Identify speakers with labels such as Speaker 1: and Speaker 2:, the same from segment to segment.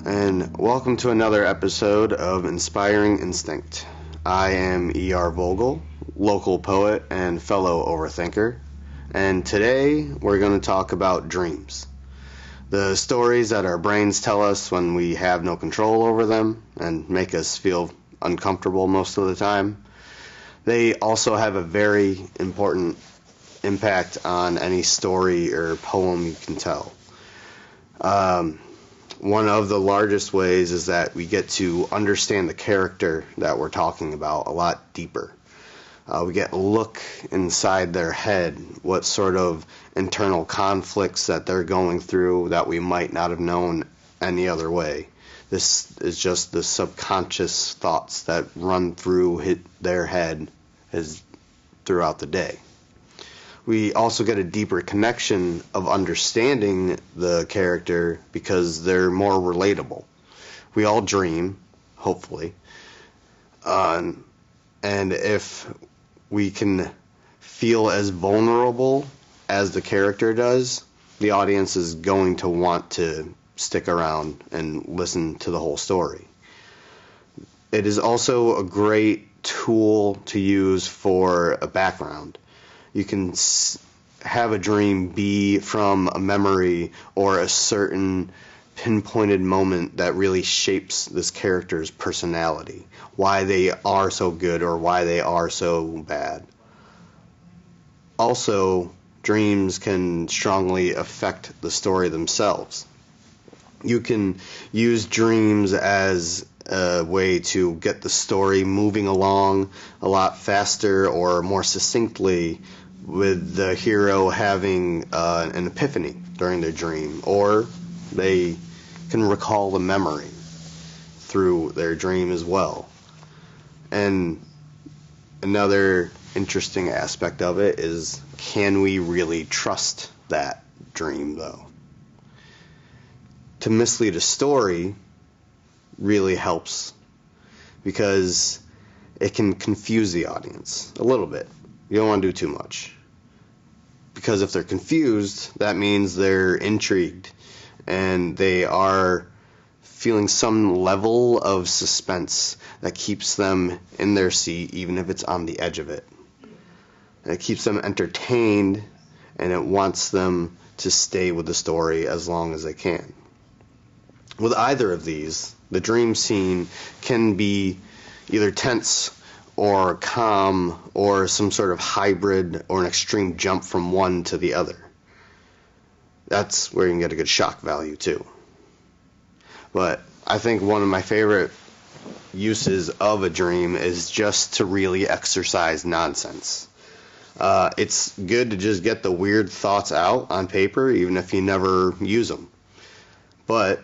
Speaker 1: and welcome to another episode of Inspiring Instinct. I am E.R. Vogel, local poet and fellow overthinker, and today we're going to talk about dreams. The stories that our brains tell us when we have no control over them and make us feel uncomfortable most of the time. They also have a very important impact on any story or poem you can tell. One of the largest ways is that we get to understand the character that we're talking about a lot deeper. We get a look inside their head, what sort of internal conflicts that they're going through that we might not have known any other way. This is just the subconscious thoughts that run through their head throughout the day. We also get a deeper connection of understanding the character because they're more relatable. We all dream, hopefully, and if we can feel as vulnerable as the character does, the audience is going to want to stick around and listen to the whole story. It is also a great tool to use for a background. You can have a dream be from a memory or a certain pinpointed moment that really shapes this character's personality, why they are so good or why they are so bad. Also, dreams can strongly affect the story themselves. You can use dreams as a way to get the story moving along a lot faster or more succinctly, with the hero having an epiphany during their dream, or they can recall the memory through their dream as well. And another interesting aspect of it is, can we really trust that dream, though? To mislead a story really helps because it can confuse the audience a little bit. You don't want to do too much, because if they're confused, that means they're intrigued and they are feeling some level of suspense that keeps them in their seat, even if it's on the edge of it. And it keeps them entertained, and it wants them to stay with the story as long as they can. With either of these, the dream scene can be either tense or calm, or some sort of hybrid or an extreme jump from one to the other. That's where you can get a good shock value too. But I think one of my favorite uses of a dream is just to really exercise nonsense. It's good to just get the weird thoughts out on paper, even if you never use them. But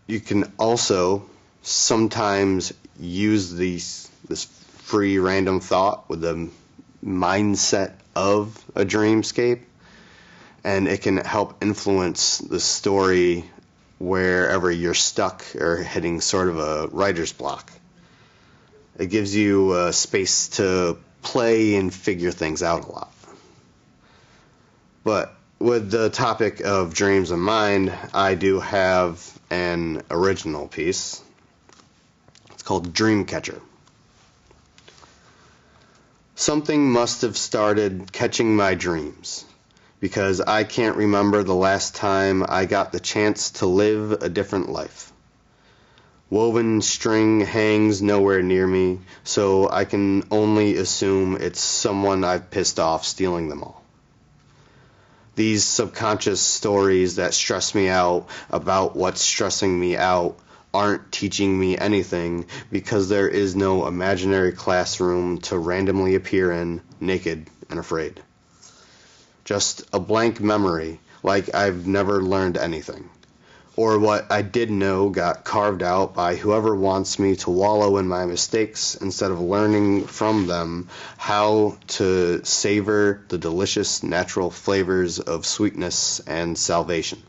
Speaker 1: you can also sometimes use this free random thought with the mindset of a dreamscape, and it can help influence the story wherever you're stuck or hitting sort of a writer's block. It gives you space to play and figure things out a lot. But with the topic of dreams in mind, I do have an original piece. It's called Dreamcatcher. Something must have started catching my dreams, because I can't remember the last time I got the chance to live a different life. Woven string hangs nowhere near me, so I can only assume it's someone I've pissed off stealing them all. These subconscious stories that stress me out about what's stressing me out aren't teaching me anything, because there is no imaginary classroom to randomly appear in, naked and afraid. Just a blank memory, like I've never learned anything. Or what I did know got carved out by whoever wants me to wallow in my mistakes instead of learning from them how to savor the delicious natural flavors of sweetness and salvation.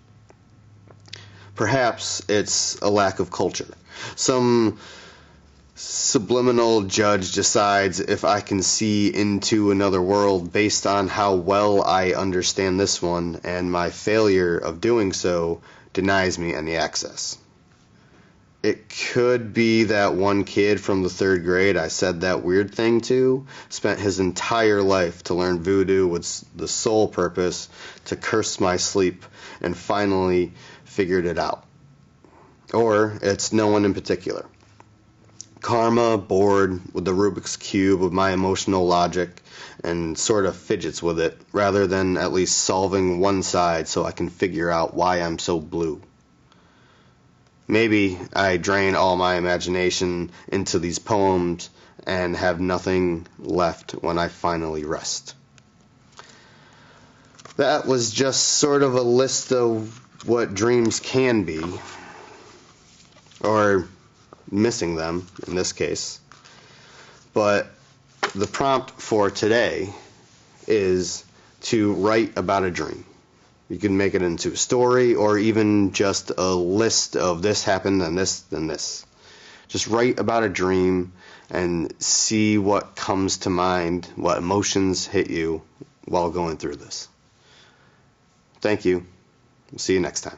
Speaker 1: Perhaps it's a lack of culture. Some subliminal judge decides if I can see into another world based on how well I understand this one, and my failure of doing so denies me any access. It could be that one kid from the 3rd grade I said that weird thing to spent his entire life to learn voodoo with the sole purpose to curse my sleep and finally figured it out. Or it's no one in particular. Karma, bored with the Rubik's Cube of my emotional logic, and sort of fidgets with it, rather than at least solving one side so I can figure out why I'm so blue. Maybe I drain all my imagination into these poems and have nothing left when I finally rest. That was just sort of a list of what dreams can be, or missing them in this case. But the prompt for today is to write about a dream. You can make it into a story or even just a list of this happened and this and this. Just write about a dream and see what comes to mind, what emotions hit you while going through this. Thank you. See you next time.